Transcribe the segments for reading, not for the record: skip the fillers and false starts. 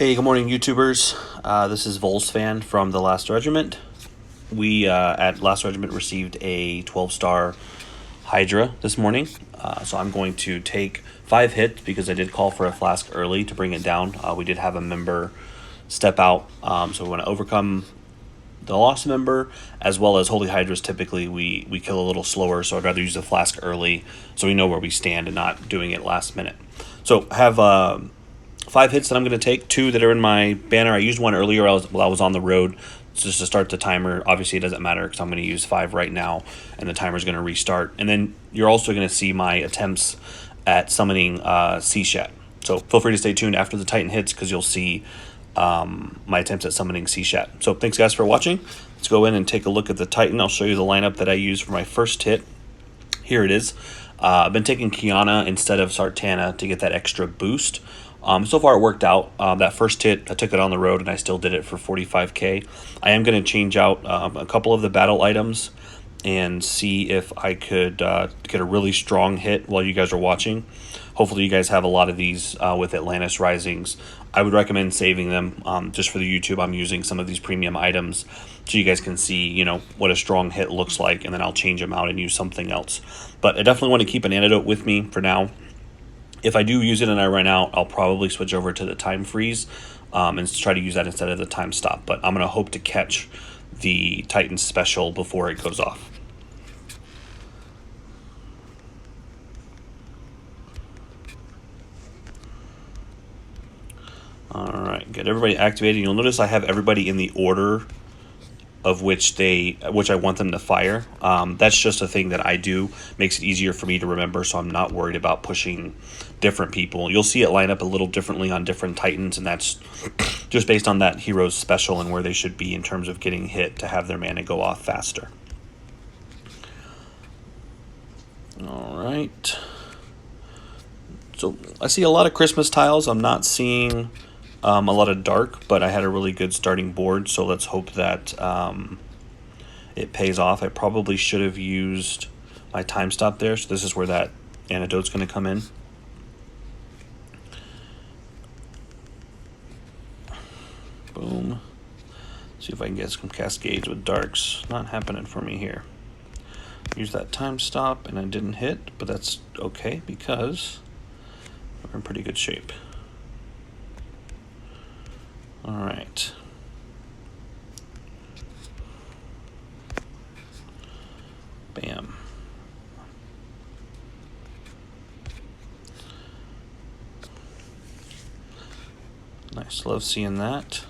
Hey, good morning, YouTubers. This is Volsfan from the Last Regiment. We at Last Regiment received a 12-star hydra this morning, so I'm going to take 5 hits because I did call for a flask early to bring it down. We did have a member step out, so we want to overcome the lost member, as well as holy hydras. Typically we kill a little slower, so I'd rather use the flask early so we know where we stand and not doing it last minute. So I have 5 hits that I'm going to take, 2 that are in my banner. I used one earlier while I was on the road just to start the timer. Obviously it doesn't matter because I'm going to use 5 right now and the timer is going to restart. And then you're also going to see my attempts at summoning Seshat. So feel free to stay tuned after the Titan hits because you'll see my attempts at summoning Seshat. So thanks guys for watching. Let's go in and take a look at the Titan. I'll show you the lineup that I used for my first hit. Here it is. I've been taking Kiana instead of Sartana to get that extra boost. So far it worked out. That first hit, I took it on the road and I still did it for 45k. I am going to change out a couple of the battle items and see if I could get a really strong hit while you guys are watching. Hopefully you guys have a lot of these with Atlantis Risings. I would recommend saving them just for the YouTube. I'm using some of these premium items so you guys can see, you know, what a strong hit looks like, and then I'll change them out and use something else. But I definitely want to keep an antidote with me for now. If I do use it and I run out, I'll probably switch over to the time freeze and try to use that instead of the time stop. But I'm going to hope to catch the Titan special before it goes off. Alright, get everybody activated. You'll notice I have everybody in the order of which I want them to fire. That's just a thing that I do. Makes it easier for me to remember, so I'm not worried about pushing different people. You'll see it line up a little differently on different Titans, and that's just based on that hero's special and where they should be in terms of getting hit to have their mana go off faster. Alright. So I see a lot of Christmas tiles. I'm not seeing a lot of dark, but I had a really good starting board, so let's hope that it pays off. I probably should have used my time stop there, so this is where that antidote's going to come in. Boom. See if I can get some cascades with darks. Not happening for me here. Use that time stop and I didn't hit, but that's okay because we're in pretty good shape. All right. Bam. Nice, love seeing that.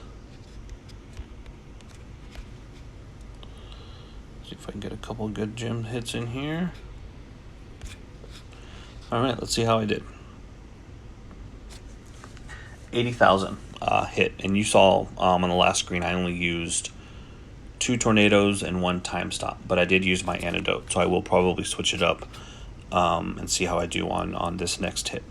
See if I can get a couple good gem hits in here. All right, let's see how I did. 80,000 hit, and you saw on the last screen I only used 2 tornadoes and 1 time stop, but I did use my antidote, so I will probably switch it up and see how I do on this next hit.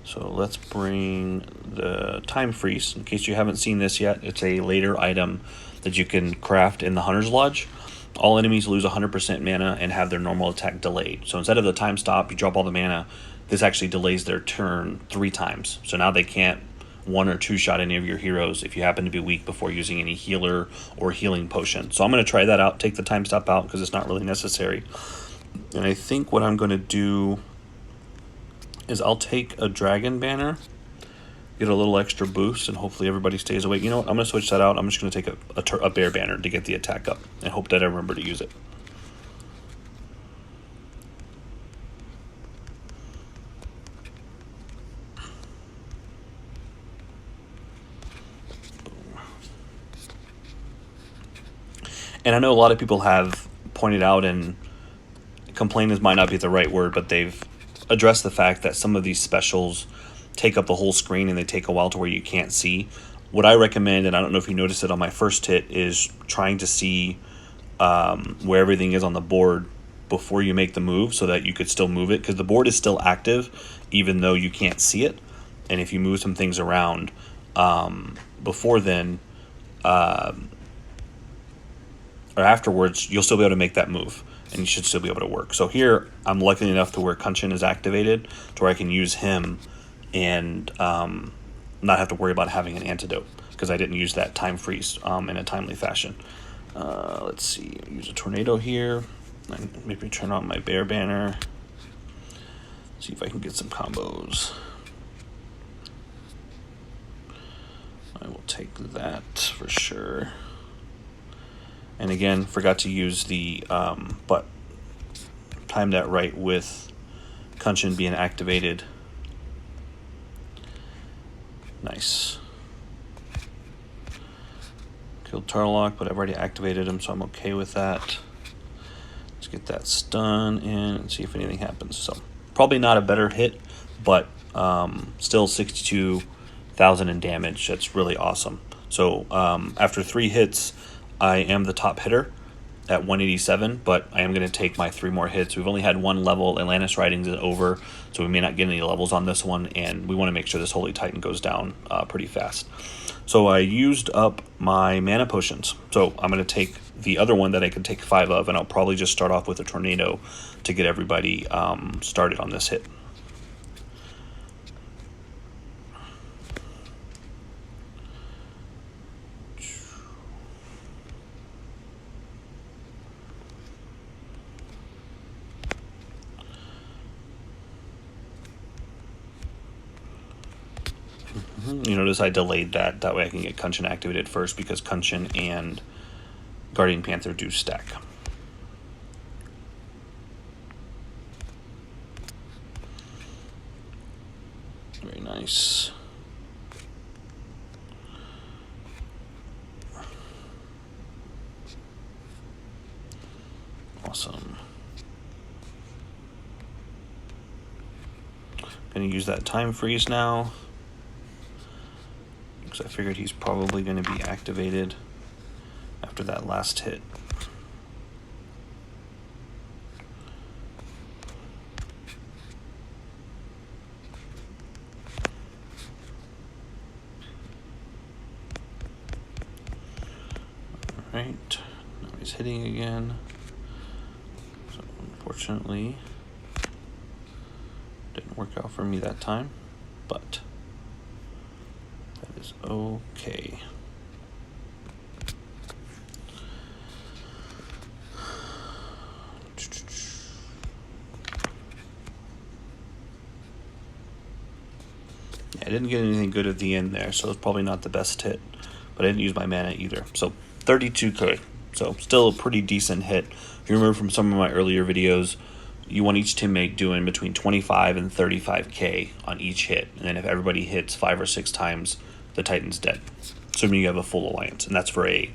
So let's bring the time freeze. In case you haven't seen this yet, it's a later item that you can craft in the Hunter's Lodge. All enemies lose 100% mana and have their normal attack delayed. So instead of the time stop, you drop all the mana. This actually delays their turn 3 times. So now they can't 1 or 2 shot any of your heroes if you happen to be weak before using any healer or healing potion. So I'm going to try that out, take the time stop out because it's not really necessary. And I think what I'm going to do is I'll take a dragon banner, get a little extra boost, and hopefully everybody stays awake. You know what? I'm going to switch that out. I'm just going to take a bear banner to get the attack up and hope that I remember to use it. And I know a lot of people have pointed out, and complainers might not be the right word, but they've addressed the fact that some of these specials take up the whole screen and they take a while to where you can't see. What I recommend, and I don't know if you noticed it on my first hit, is trying to see where everything is on the board before you make the move so that you could still move it, because the board is still active even though you can't see it. And if you move some things around before then, or afterwards, you'll still be able to make that move and you should still be able to work. So here I'm lucky enough to where Kunshin is activated to where I can use him and not have to worry about having an antidote, because I didn't use that time freeze in a timely fashion. Let's see, use a tornado here, and maybe turn on my bear banner, see if I can get some combos. I will take that for sure. And again, forgot to use the but timed that right with Kunshin being activated. Nice. Killed Tarlock, but I've already activated him, so I'm okay with that. Let's get that stun in and see if anything happens. So probably not a better hit, but still 62,000 in damage. That's really awesome. So after 3 hits, I am the top hitter at 187, but I am going to take my 3 more hits. We've only had 1 level. Atlantis Ridings is over, so we may not get any levels on this one, and we want to make sure this Holy Titan goes down pretty fast. So I used up my mana potions. So I'm going to take the other one that I can take 5 of, and I'll probably just start off with a tornado to get everybody started on this hit. You notice I delayed that. That way I can get Kunshin activated first, because Kunshin and Guardian Panther do stack. Very nice. Awesome. Gonna use that time freeze now, because I figured he's probably going to be activated after that last hit. Alright, now he's hitting again. So unfortunately, didn't work out for me that time, but that is okay. I didn't get anything good at the end there, so it's probably not the best hit, but I didn't use my mana either. So 32k, so still a pretty decent hit. If you remember from some of my earlier videos, you want each teammate doing between 25 and 35k on each hit, and then if everybody hits 5 or 6 times, the Titan's dead, assuming you have a full alliance, and that's for a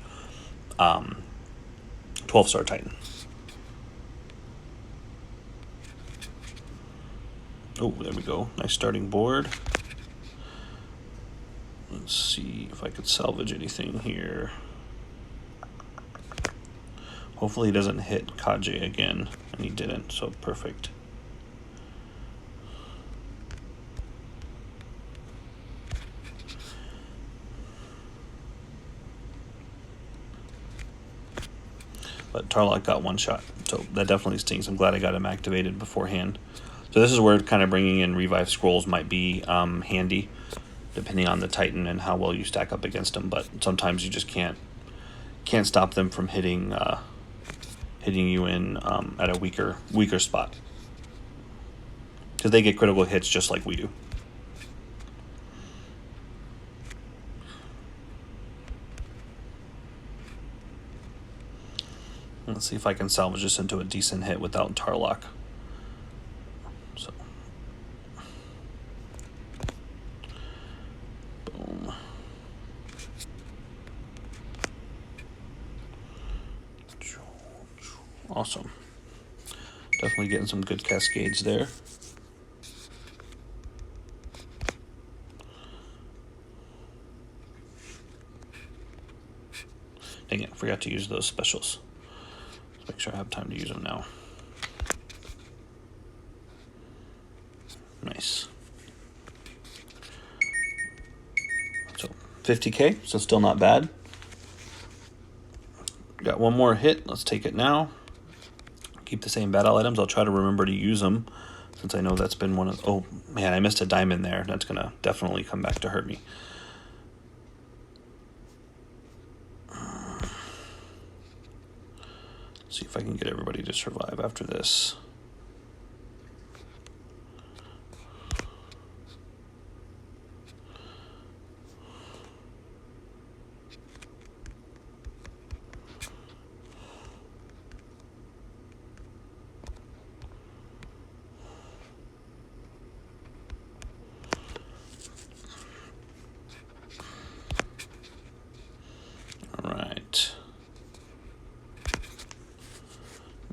12-star Titan. Oh, there we go. Nice starting board. Let's see if I could salvage anything here. Hopefully he doesn't hit Kaji again, and he didn't, so perfect. But Tarlock got 1 shot, so that definitely stings. I'm glad I got him activated beforehand. So this is where kind of bringing in Revive Scrolls might be handy, depending on the Titan and how well you stack up against them. But sometimes you just can't stop them from hitting you in at a weaker spot, because they get critical hits just like we do. Let's see if I can salvage this into a decent hit without Tarlock. So, boom. Awesome. Definitely getting some good cascades there. Dang it, forgot to use those specials. Let's make sure I have time to use them now. Nice. So 50k, so still not bad. Got 1 more hit, let's take it now. Keep the same battle items, I'll try to remember to use them since I know that's been one of... Oh, man, I missed a diamond there. That's going to definitely come back to hurt me. See if I can get everybody to survive after this.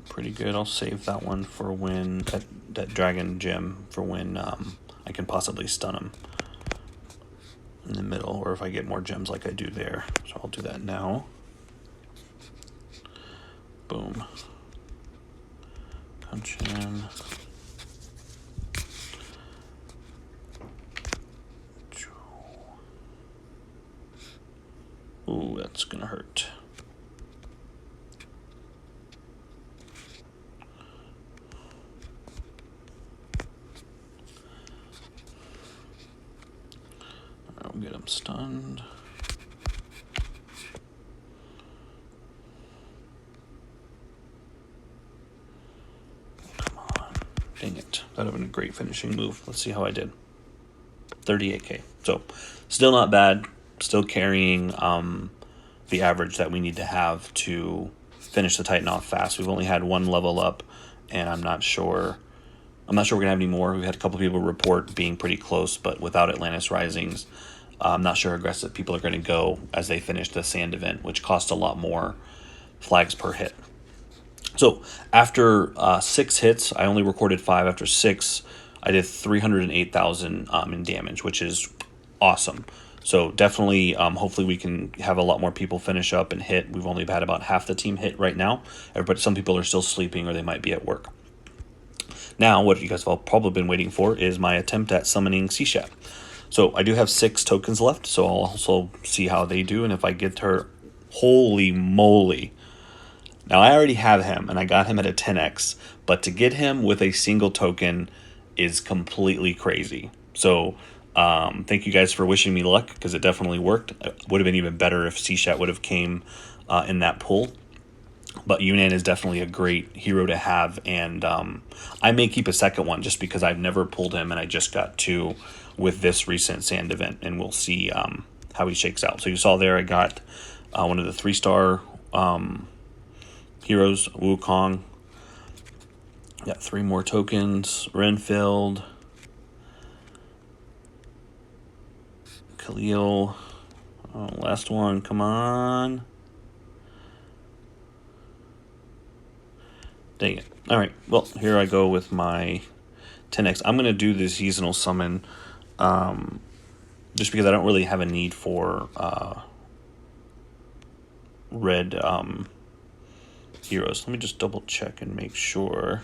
Pretty good. I'll save that one for when that dragon gem for when I can possibly stun him in the middle, or if I get more gems like I do there. So I'll do that now. Boom. Punch in. Ooh, that's gonna hurt. I'll get him stunned. Come on. Dang it. That would have been a great finishing move. Let's see how I did. 38k. So, still not bad. Still carrying the average that we need to have to finish the Titan off fast. We've only had one level up, and I'm not sure we're going to have any more. We've had a couple people report being pretty close, but without Atlantis Risings, I'm not sure aggressive people are going to go as they finish the sand event, which costs a lot more flags per hit. So after 6 hits, I only recorded 5. After 6, I did 308,000 in damage, which is awesome. So definitely, hopefully we can have a lot more people finish up and hit. We've only had about half the team hit right now. Some people are still sleeping or they might be at work. Now, what you guys have all probably been waiting for is my attempt at summoning Seshat. So I do have 6 tokens left, so I'll also see how they do. And if I get her, holy moly. Now, I already have him, and I got him at a 10x. But to get him with a single token is completely crazy. So thank you guys for wishing me luck, because it definitely worked. It would have been even better if Seshat would have came in that pool. But Yunnan is definitely a great hero to have, and I may keep a second one just because I've never pulled him, and I just got 2 with this recent sand event, and we'll see how he shakes out. So you saw there I got one of the 3-star heroes, Wukong. Got 3 more tokens, Renfield, Khalil. Oh, last one, come on. Dang it. All right, well, here I go with my 10x. I'm going to do the seasonal summon just because I don't really have a need for red heroes. Let me just double check and make sure.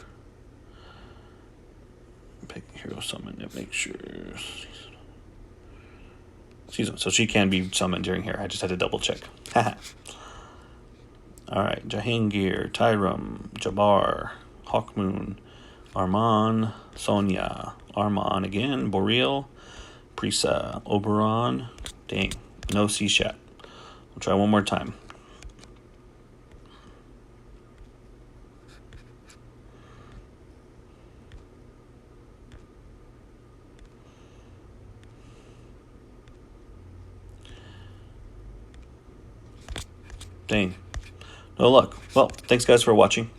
Pick hero summon and make sure. Season. So she can be summoned during here. I just had to double check. Alright, Jahangir, Tyrum, Jabbar, Hawkmoon, Arman, Sonya, Arman again, Boreal, Prisa, Oberon. Dang, no Seshat. We'll try one more time. Dang. No luck. Well, thanks guys for watching.